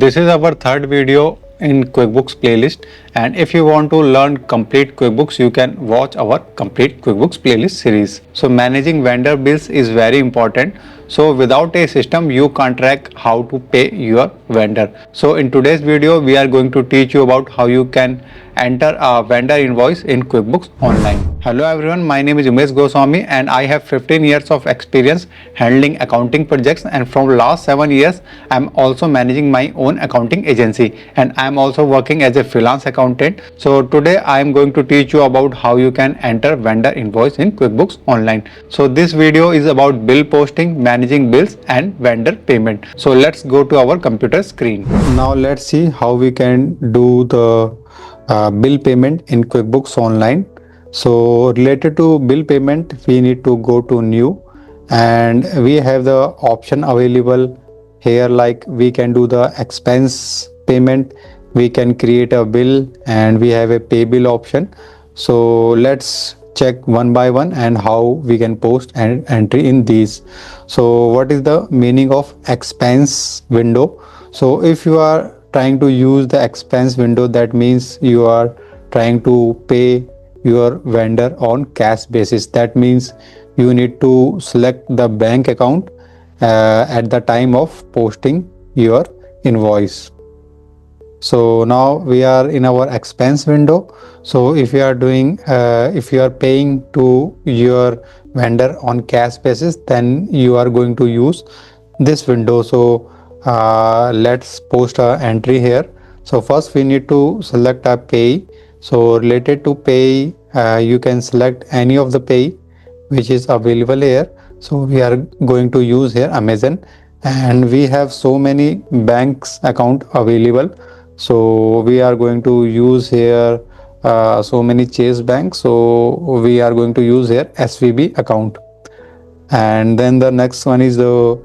This is our third video in QuickBooks playlist, and if you want to learn complete QuickBooks you can watch our complete QuickBooks playlist series. So managing vendor bills is very important. So without a system you can't track how to pay your vendor. So in today's video we are going to teach you about how you can enter a vendor invoice in QuickBooks Online. Hello everyone, my name is Umesh Goswami and I have 15 years of experience handling accounting projects, and from last 7 years I am also managing my own accounting agency and I am also working as a freelance accountant. So today I am going to teach you about how you can enter vendor invoice in QuickBooks Online. So this video is about bill posting, managing bills and vendor payment. So let's go to our computer screen. Now let's see how we can do the bill payment in QuickBooks Online. So related to bill payment we need to go to new, and we have the option available here, like we can do the expense payment, we can create a bill, and we have a pay bill option. So let's check one by one and how we can post and entry in these. So what is the meaning of expense window? So if you are trying to use the expense window, that means you are trying to pay your vendor on cash basis. That means you need to select the bank account at the time of posting your invoice. So now we are in our expense window. So if you are doing if you are paying to your vendor on cash basis, then you are going to use this window. So let's post a entry here. So first we need to select a pay. So related to pay, you can select any of the pay which is available here. So we are going to use here Amazon, and we have so many banks account available. So we are going to use here so many Chase banks. So we are going to use here SVB account. And then the next one is the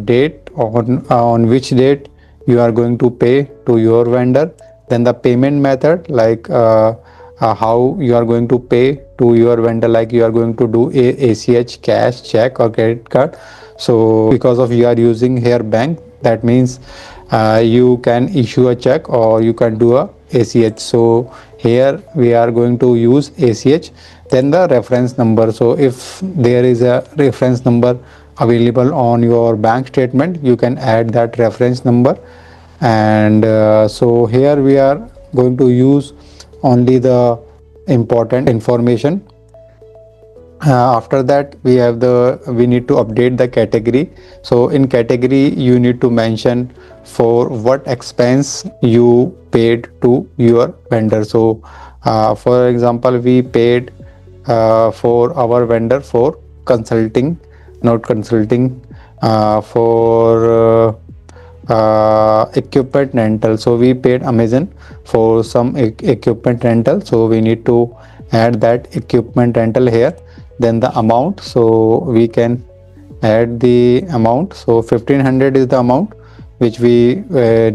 date, on which date you are going to pay to your vendor. Then the payment method, like how you are going to pay to your vendor, like you are going to do ACH, cash, check or credit card. So because of you are using here bank, that means you can issue a check or you can do a ACH. So here we are going to use ACH. Then the reference number. So if there is a reference number available on your bank statement, you can add that reference number. And so here we are going to use only the important information. After that we need to update the category. So in category you need to mention for what expense you paid to your vendor. So for example, we paid for our vendor for consulting, not consulting, for equipment rental. So we paid Amazon for some equipment rental, so we need to add that equipment rental here. Then the amount, so we can add the amount. So 1500 is the amount which we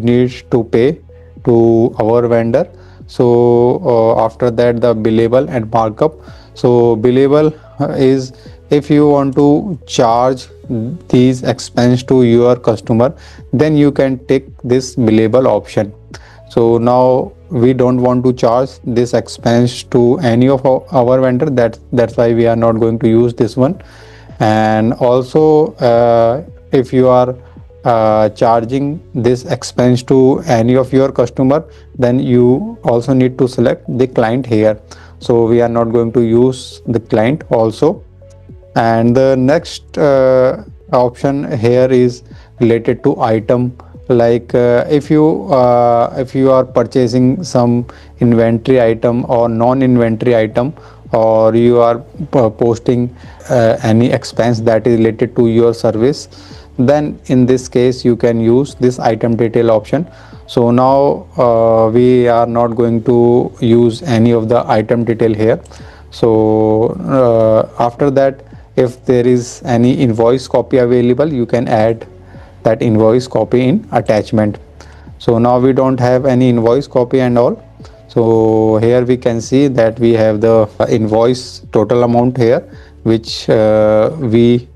need to pay to our vendor. So after that the billable and markup. So billable is if you want to charge these expense to your customer, then you can take this billable option. So now we don't want to charge this expense to any of our vendor, that's why we are not going to use this one. And also if you are charging this expense to any of your customer, then you also need to select the client here. So we are not going to use the client also. And the next option here is related to item, like if you are purchasing some inventory item or non-inventory item, or you are posting any expense that is related to your service, then in this case you can use this item detail option. So now we are not going to use any of the item detail here. So after that, if there is any invoice copy available, you can add that invoice copy in attachment. So now we don't have any invoice copy and all. So here we can see that we have the invoice total amount here, which we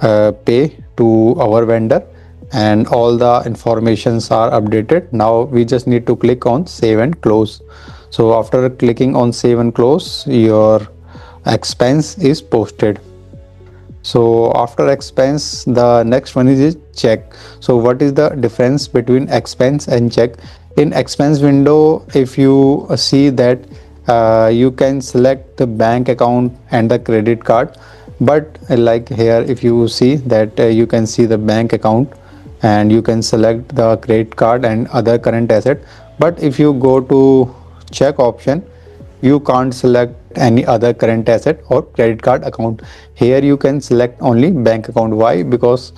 pay to our vendor, and all the informations are updated. Now we just need to click on save and close. So after clicking on save and close, your expense is posted. So after expense, the next one is check. So what is the difference between expense and check? In expense window, if you see that you can select the bank account and the credit card, but like here if you see that you can see the bank account and you can select the credit card and other current asset. But if you go to check option, you can't select any other current asset or credit card account. Here you can select only bank account. Why? Because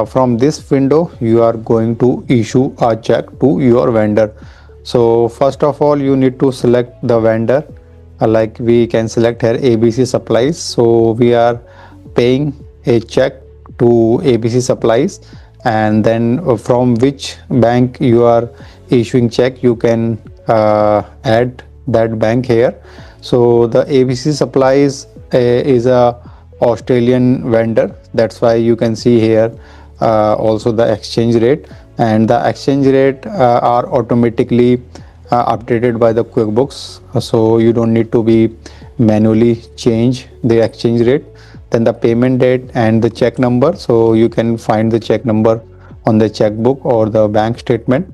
from this window you are going to issue a check to your vendor. So first of all you need to select the vendor. Like we can select here ABC Supplies. So we are paying a check to ABC Supplies, and then from which bank you are issuing check, you can add that bank here. So the ABC Supplies is a Australian vendor, that's why you can see here also the exchange rate, and the exchange rate are automatically updated by the QuickBooks, so you don't need to be manually change the exchange rate. Then the payment date and the check number, so you can find the check number on the checkbook or the bank statement.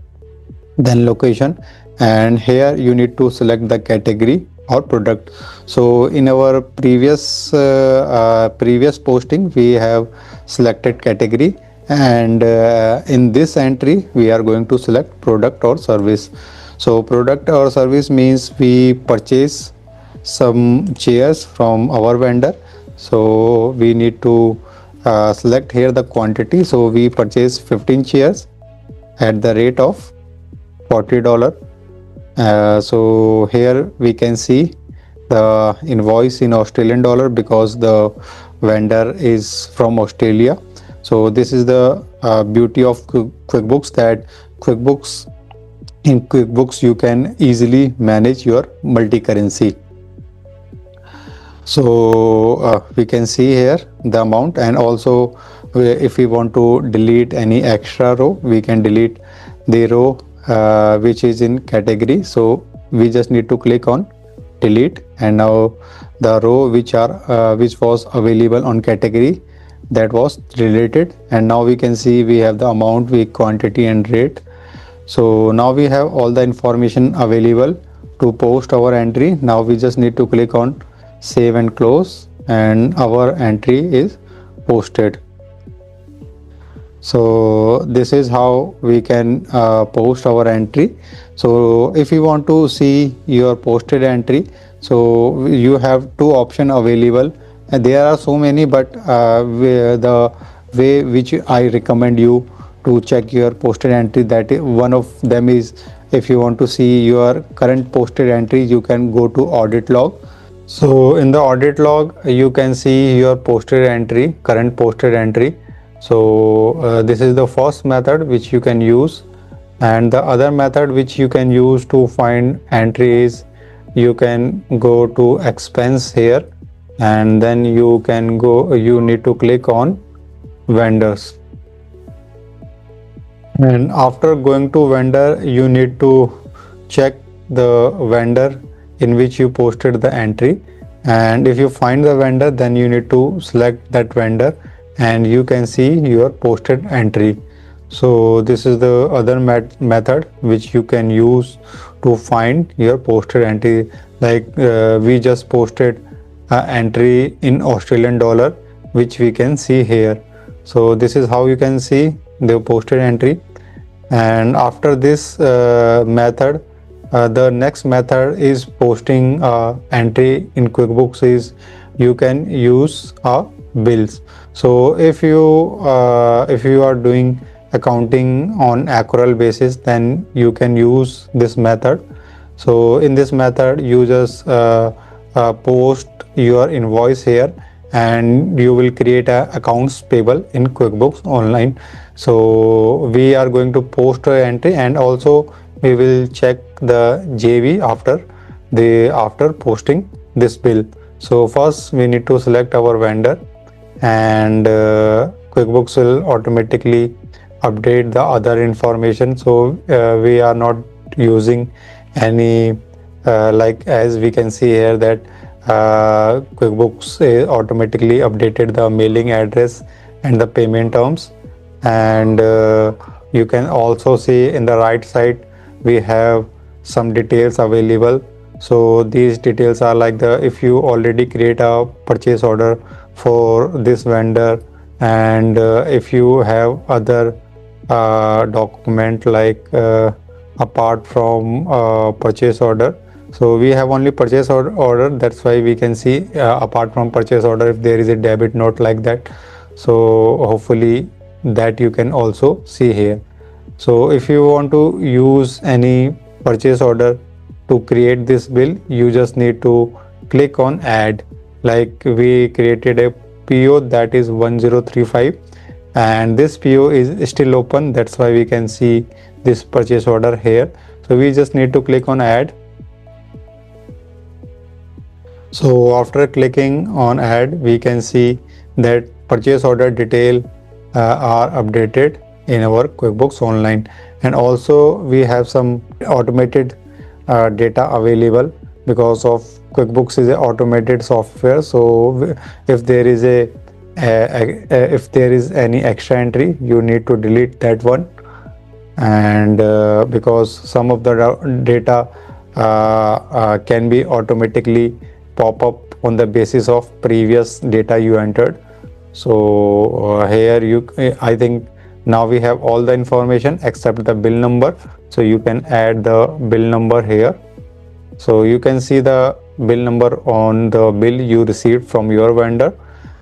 Then location, and here you need to select the category or product. So in our previous posting we have selected category, and in this entry we are going to select product or service. So product or service means we purchase some chairs from our vendor, so we need to select here the quantity. So we purchase 15 chairs at the rate of $40. So here we can see the invoice in Australian dollar because the vendor is from Australia. So this is the beauty of QuickBooks, that in QuickBooks you can easily manage your multi-currency. So we can see here the amount, and also if we want to delete any extra row, we can delete the row which is in category. So we just need to click on delete, and now the row which was available on category, that was deleted, and now we can see we have the amount, quantity and rate. So now we have all the information available to post our entry. Now we just need to click on save and close, and our entry is posted. So this is how we can post our entry. So if you want to see your posted entry, so you have two options available, and there are so many, but the way which I recommend you to check your posted entry, that one of them is, if you want to see your current posted entry, you can go to audit log. So in the audit log you can see your posted entry, current posted entry. So this is the first method which you can use, and the other method which you can use to find entry is, you can go to expense here, and then you need to click on vendors, and after going to vendor you need to check the vendor in which you posted the entry, and if you find the vendor, then you need to select that vendor and you can see your posted entry. So this is the other method which you can use to find your posted entry. Like we just posted entry in Australian dollar, which we can see here. So this is how you can see the posted entry. And after this method, the next method is posting entry in QuickBooks is, you can use bills. So if you are doing accounting on accrual basis, then you can use this method. So in this method you just post your invoice here, and you will create a accounts payable in QuickBooks Online. So we are going to post an entry, and also we will check the JV after posting this bill. So first we need to select our vendor, and QuickBooks will automatically update the other information. So we are not using any like, as we can see here that QuickBooks automatically updated the mailing address and the payment terms. And you can also see in the right side we have some details available. So these details are like, the if you already create a purchase order for this vendor, and if you have other document like apart from purchase order. So we have only purchase order, that's why we can see apart from purchase order if there is a debit note like that. So hopefully that you can also see here. So if you want to use any purchase order to create this bill, you just need to click on add. Like we created a PO that is 1035, and this PO is still open, that's why we can see this purchase order here. So we just need to click on add. So after clicking on add, we can see that purchase order detail are updated in our QuickBooks Online. And also we have some automated data available because of QuickBooks is an automated software. So if there is if there is any extra entry, you need to delete that one. And because some of the data can be automatically pop up on the basis of previous data you entered. So here I think now we have all the information except the bill number. So you can add the bill number here. So you can see the bill number on the bill you received from your vendor.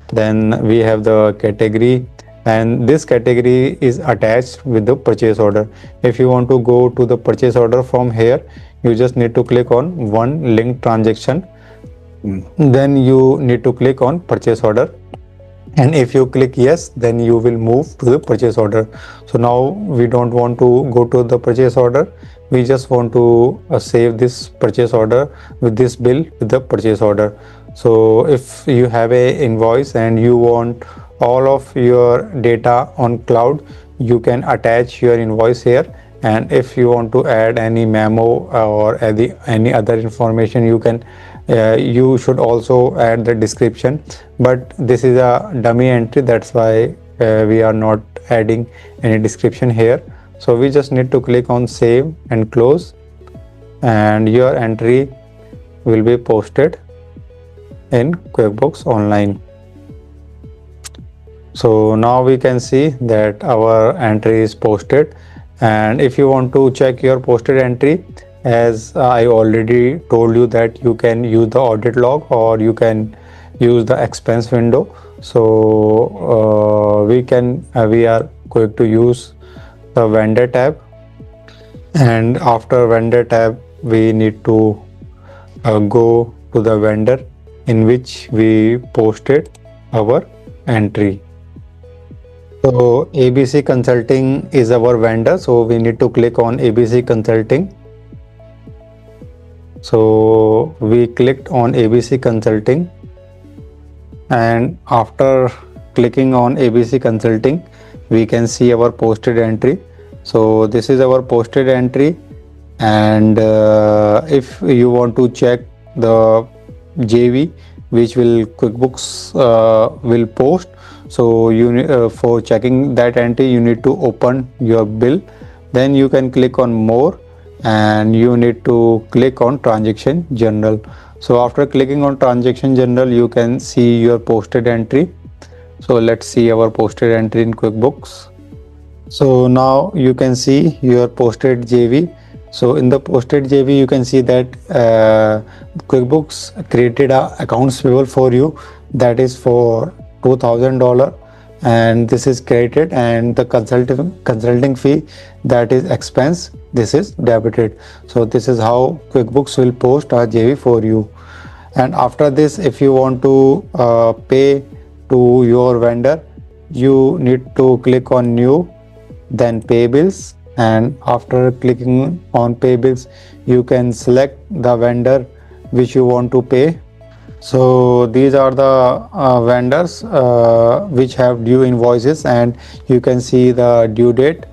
Then we have the category, and this category is attached with the purchase order. If you want to go to the purchase order from here, you just need to click on one link transaction. Then you need to click on purchase order, and if you click yes, then you will move to the purchase order. So now we don't want to go to the purchase order, we just want to save this purchase order with this bill with the purchase order. So if you have a invoice and you want all of your data on cloud, you can attach your invoice here. And if you want to add any memo or any other information, you can you should also add the description, but this is a dummy entry, that's why we are not adding any description here. So we just need to click on save and close, and your entry will be posted in QuickBooks Online. So now we can see that our entry is posted. And if you want to check your posted entry, as I already told you that you can use the audit log or you can use the expense window. So we are going to use the vendor tab, and after vendor tab we need to go to the vendor in which we posted our entry. So ABC Consulting is our vendor, so we need to click on ABC Consulting. So we clicked on ABC Consulting, and after clicking on ABC Consulting, we can see our posted entry. So this is our posted entry, and if you want to check the JV which will QuickBooks will post, so you for checking that entry you need to open your bill. Then you can click on more, and you need to click on transaction general. So after clicking on transaction general, you can see your posted entry. So let's see our posted entry in QuickBooks. So now you can see your posted JV. So in the posted JV, you can see that QuickBooks created a accounts payable for you that is for $2,000, and this is credited, and the consulting fee, that is expense, this is debited. So this is how QuickBooks will post a JV for you. And after this, if you want to pay to your vendor, you need to click on new, then pay bills, and after clicking on pay bills, you can select the vendor which you want to pay. So these are the vendors which have due invoices, and you can see the due date.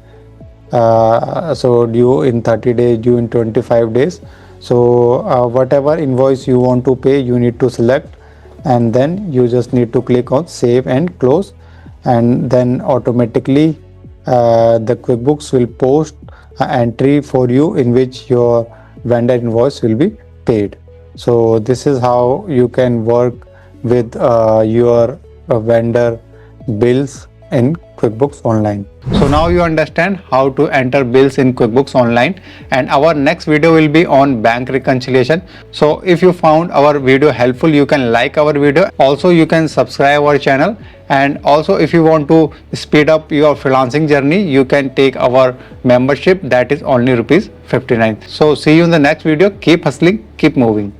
So due in 30 days, due in 25 days. So whatever invoice you want to pay, you need to select, and then you just need to click on save and close, and then automatically the QuickBooks will post an entry for you in which your vendor invoice will be paid. So this is how you can work with your vendor bills in QuickBooks Online. So now you understand how to enter bills in QuickBooks Online, and our next video will be on bank reconciliation. So if you found our video helpful, you can like our video. Also you can subscribe our channel, and also if you want to speed up your freelancing journey, you can take our membership, that is only rupees 59. So see you in the next video. Keep hustling, keep moving.